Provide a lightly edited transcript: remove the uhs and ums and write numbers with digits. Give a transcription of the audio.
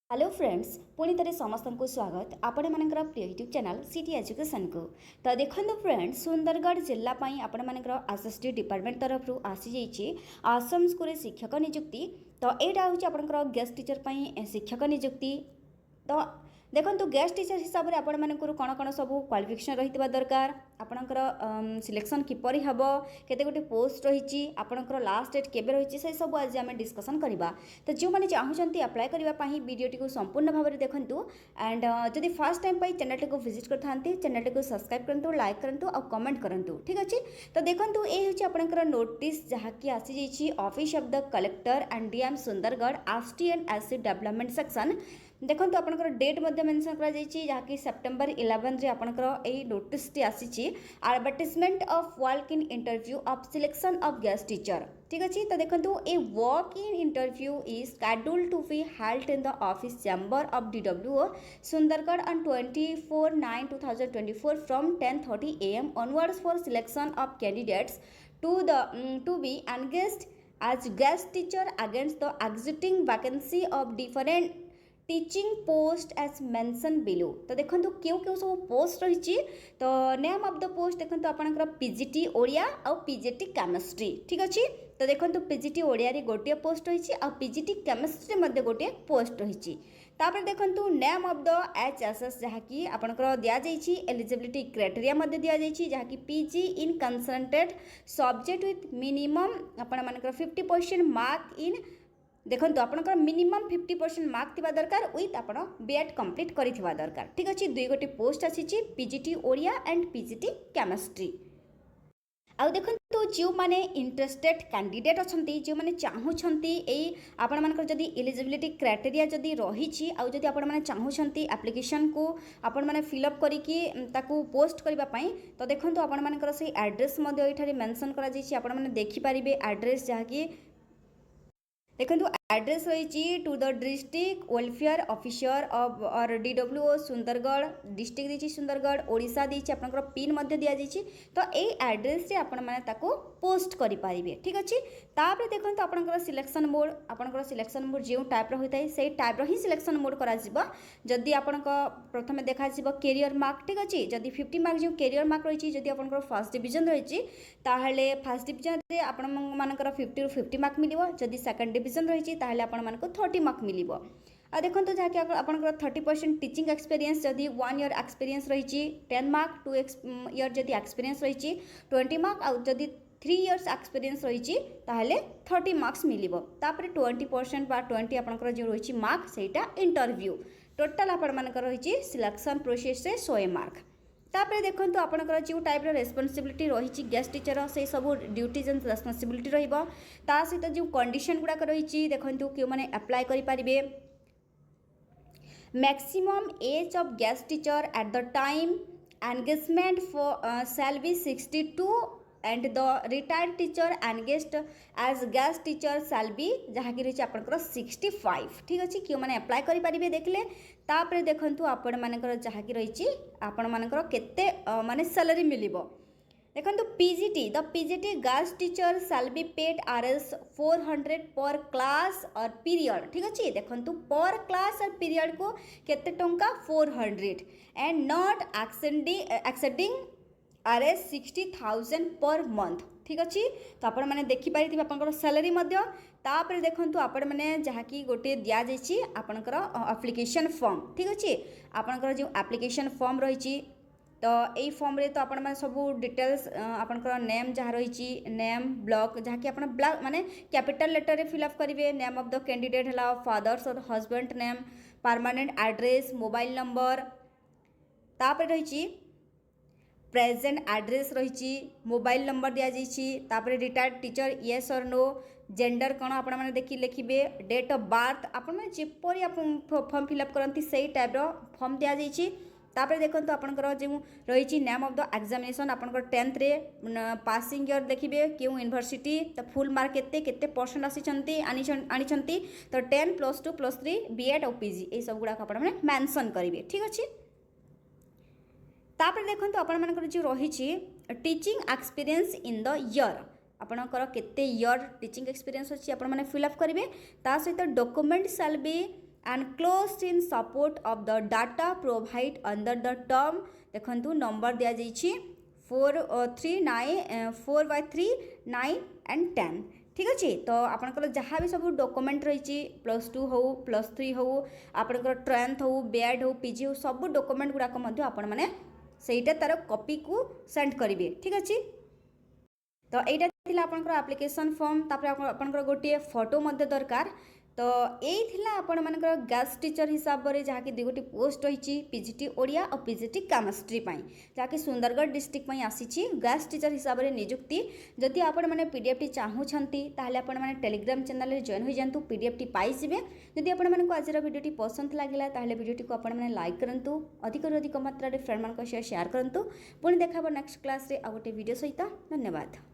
Hello friends पुणी थे समस्त को स्वागत आपण मानकर प्रिय यूट्यूब चैनल सिटी एजुकेशन को। तो देखो फ्रेंड्स सुंदरगढ़ जिलापाई आपण मानकर एसएसटी डिपार्टमेंट तरफ आसी जाइए आसाम स्कूल शिक्षक नियुक्ति। तो यहाँ हूँ आपंकर गेस्ट टीचर शिक्षक नियुक्ति। तो देखो गेस्ट टीचर हिसाब से आपण मानकर कौन कौन सब क्वालिफिकेशन रही दरकार आपणकर सिलेक्शन किपर हम केते गोटे पोस्ट रही आपणकर लास्ट डेट केबे रही से सब आज आम डिस्कसन करवा। तो जो मैंने चाहूँगी अप्लाई करने वीडियोटी को संपूर्ण भाव में देखूँ एंड जदि फर्स्ट टाइम चैनल को विजिट करते चैनल को सब्सक्राइब करूँ लाइक करूँ और कमेंट करूँ ठीक अच्छे। तो देखो ये हूँ आपंकर नोटिस जहाँकि आसी जाइए office of the collector and DM Sundargarh ST and SC development section. देखो आपंकर डेट मेंशन कर सेप्टेम्बर 11 रे आपंकर यही नोटिस टी आसी advertisement of walk in interview of selection of guest teacher ठीक अच्छे। तो देखो a walk in interview is scheduled to be held in the office chamber of DWO Sundargarh on 24/9/2024 from 10:30 AM onwards for selection of candidates to be engaged as guest teacher against the existing vacancy of different teaching post as mention below. तो देखो क्यों क्यों सब post रही। तो name of the post देखो आपंकर PGT Odia और पीजीटी केमिस्ट्री ठीक अच्छे। तो देखो पीजीटी ओडिया रे गोटे पोस्ट रही और पीजीटी केमिस्ट्री मध्य गोटे पोस्ट रही। तापर देखो नेम ऑफ द एचएसएस जहाँकि आपंकर दि एलिजिबिलिटी क्राइटेरिया मध्य दि जहाँकि PG in concentrate subject with minimum आपंकर 50% मार्क इन देखो आपंकर मिनिमम 50% मार्क थिबा दरकार विथ आपण बीएड कंप्लीट करिथिबा दरकार ठीक अच्छे। दुई गोटे पोस्ट आसी PGT Odia and PGT chemistry. आउ देखो जो मैंने इंटरेस्टेड कैंडिडेट अच्छा जो मैंने चाहूँगी यही आपण मानकर जदि एलिजिबिलिटी क्राइटेरिया जदि रही आउ जदि आपण माने चाहूँगी एप्लिकेशन को आपण माने फिलअप करिकी ताकू पोस्ट करने। तो देखो आपण मानकर से एड्रेस ये मेंशन करा जाइछि आपण माने देखि परिबे एड्रेस जहाँकि देखो एड्रेस रही to the district welfare officer of और DWO Sundargarh district the Sundargarh Odisha the आपंकर पिन मध्य दि जाइए। तो यही एड्रेस से आपण मैंने ताको पोस्ट करें ठीक अच्छे। तापर देखो आपंकर सिलेक्शन मोड आपंकर सिलेक्शन मोड जो टाइप होता है से टाइप ही सिलेक्शन मोड कर जदि आपण प्रथम देखा कैरियर मार्क ठीक अच्छे। जदि 50 मार्क जो कैरियर मार्क रही जदि आपंकर फर्स्ट डिवीजन रही ताहले फर्स्ट डिवीजन रे आपण मानकर 50 ରୁ 50 मार्क मिलिबो। जदि सेकंड डिवीजन रही ताहले आपण मानको 30 मार्क मिलिबो। आ देखो जहाँकि आपंकर 30% टीचिंग एक्सपीरियंस जदि 1 ईयर एक्सपीरियंस रही 10 मार्क 2 ईयर जदि एक्सपीरियंस रही 20 मार्क आ जदि 3 इयर्स एक्सपीरियंस रही ताहले 30 मार्क्स मिलिबो। तापर 20% बा 20 आपंकर जो रही मार्क सेटा इंटरव्यू टोटाल आपण मानकर रही सिलेक्शन प्रोसेस से 100 मार्क। तापर देखो आपंकर जो टाइप रेस्पॉन्सिबिलिटी रही गेस्ट टीचर से सब ड्यूटीज एंड रेस्पॉन्सिबिलिटी रहिबो। ता सहित जो कंडीशन गुड़ाक रही देखो क्यों मैंने अप्लाई करें। Maximum age of guest teacher at the time engagement for shall be 62 and the retired teacher engaged as guest teacher shall be जहाँकि रही आपंकर 65 ठीक अच्छे। क्यों मैंने अप्लाई करें देखले। तापर देखो आपण मानकर जहाँकि रही आपण मानकर केते माने सैलरी मिलिबो। देखो PGT the PGT guest teacher shall be paid RS 400 पर क्लास और पीरियड ठीक अच्छे। देखो पर क्लास और पीरियड को केते टंका 400 and not exceeding RS 60,000 per month ठीक अच्छे। तो आपण मैंने देखिपारी आपंकर सैलरी मध्य। तापर देखो आपण मैंने जहाँकि गोटे दि जाइए आपंकर एप्लिकेशन फॉर्म ठीक अच्छे। आपंकर जो एप्लिकेशन फॉर्म रही तो यही फॉर्म रे तो आपण मैंने सब डिटेल्स आपंकर नेम जहाँ रही नेम ब्लॉक जहाँकि आप ब्लॉक माने कैपिटल लेटर रे फिलअप करेंगे। नेम ऑफ द कैंडिडेट है फादर्स और husband name permanent address mobile number तापर रही प्रेजेंट एड्रेस रही मोबाइल नंबर दि जाइए। रिटायर्ड टीचर येस और नो जेंडर कौन आप देखिए लिखिए डेट ऑफ बर्थ आपरी फॉर्म फिलअप करती से टाइप फॉर्म दि जाइए। तापर देखो आपंकर जो रही नेम ऑफ द एग्जामिनेशन आपंकर 10th रे पासिंग ईयर देखिए क्यों यूनिवर्सिटी तो फुल मार्क केते परसेंट आनी तो 10 +2 +3 बीएड और पीजी ये सब गुड़ाक आप मेंशन करेंगे ठीक अच्छे। तापर देखो आपण मानकर जो रही teaching experience in the year आपणकर केते ईयर टीचिंग एक्सपीरियंस अच्छी आपण मैंने फिलअप करेंगे। ता सहित document shall be enclosed in support of the data provide under the term देखंतु नंबर दिया जाइछि 4/3 एंड 10 ठीक अच्छे। तो आपंकर जहाँ भी सब डॉक्यूमेंट रही +2 हो +3 हो आपंकर 10th हो बीएड हो पीजी हो सब डॉक्यूमेंट गुड़ाक आपण मैंने सहीटा तार कॉपी को सेंड करेंगे ठीक अच्छे। तो यहाँ थी आपंकर एप्लिकेशन फॉर्म आपंकर गोटे फोटो दरकार। तो यही आपण मानकर गेस्ट टीचर हिसाब से जहाँकि दुगोटी पोस्ट रही पीजीटी ओडिया और पीजीटी केमिस्ट्री जहाँकि सुंदरगढ़ डिस्ट्रिक्ट आसी गेस्ट टीचर हिसाब से नियुक्ति। जदि आपण मैंने पीडीएफ टी चाहूँगी ताहले आपण मैंने टेलीग्राम चैनल में जॉइन हो जातु पीडीएफ टी पाइबे। जदि आपण मानक आज वीडियो पसंद लगे ताहले वीडियो को आपण मैंने लाइक करूँ अधिक मात्रा फ्रेंड मान शेयर करूँ। पुणी देखा नेक्स्ट क्लास रे आ गोटे वीडियो सहित धन्यवाद।